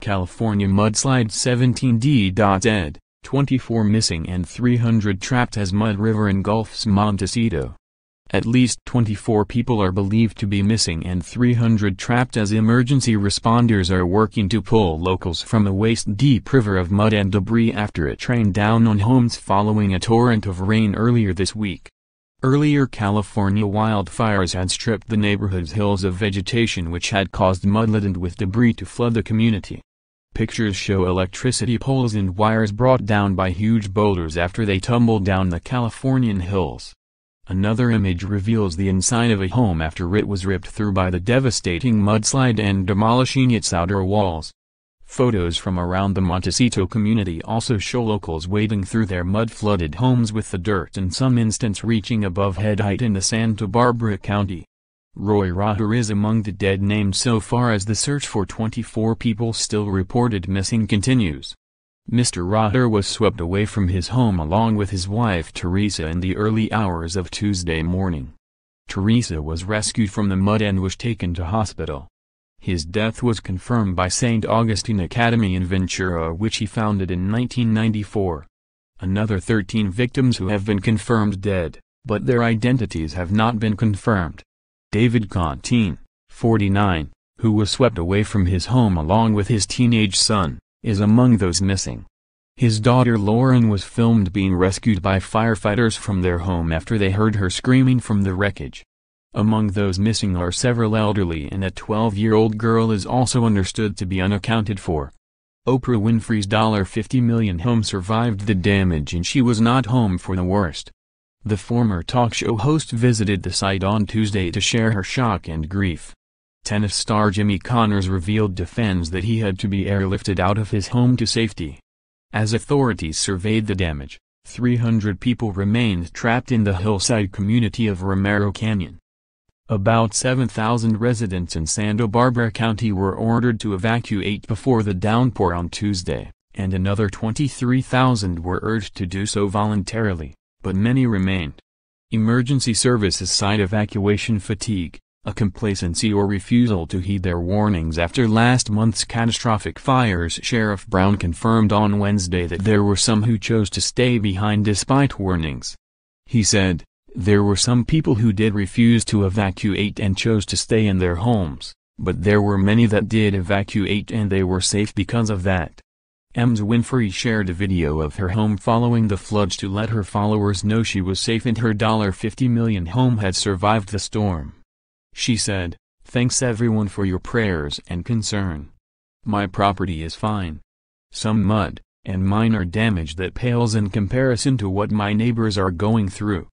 California mudslide 17 d.ead, 24 missing and 300 trapped as mud river engulfs Montecito. At least 24 people are believed to be missing and 300 trapped as emergency responders are working to pull locals from a waist-deep river of mud and debris after it rained down on homes following a torrent of rain earlier this week. Earlier California wildfires had stripped the neighborhood's hills of vegetation, which had caused mud ladened with debris to flood the community. Pictures show electricity poles and wires brought down by huge boulders after they tumbled down the Californian hills. Another image reveals the inside of a home after it was ripped through by the devastating mudslide and demolishing its outer walls. Photos from around the Montecito community also show locals wading through their mud-flooded homes with the dirt in some instance reaching above head height in the Santa Barbara County. Roy Rotter is among the dead named so far as the search for 24 people still reported missing continues. Mr. Rotter was swept away from his home along with his wife Teresa in the early hours of Tuesday morning. Teresa was rescued from the mud and was taken to hospital. His death was confirmed by St. Augustine Academy in Ventura, which he founded in 1994. Another 13 victims who have been confirmed dead, but their identities have not been confirmed. David Contine, 49, who was swept away from his home along with his teenage son, is among those missing. His daughter Lauren was filmed being rescued by firefighters from their home after they heard her screaming from the wreckage. Among those missing are several elderly, and a 12-year-old girl is also understood to be unaccounted for. Oprah Winfrey's $50 million home survived the damage and she was not home for the worst. The former talk show host visited the site on Tuesday to share her shock and grief. Tennis star Jimmy Connors revealed to fans that he had to be airlifted out of his home to safety. As authorities surveyed the damage, 300 people remained trapped in the hillside community of Romero Canyon. About 7,000 residents in Santa Barbara County were ordered to evacuate before the downpour on Tuesday, and another 23,000 were urged to do so voluntarily, but many remained. Emergency services cite evacuation fatigue, a complacency or refusal to heed their warnings after last month's catastrophic fires. Sheriff Brown confirmed on Wednesday that there were some who chose to stay behind despite warnings. He said, "There were some people who did refuse to evacuate and chose to stay in their homes, but there were many that did evacuate and they were safe because of that." Ms. Winfrey shared a video of her home following the floods to let her followers know she was safe and her $50 million home had survived the storm. She said, "Thanks everyone for your prayers and concern. My property is fine. Some mud, and minor damage that pales in comparison to what my neighbors are going through.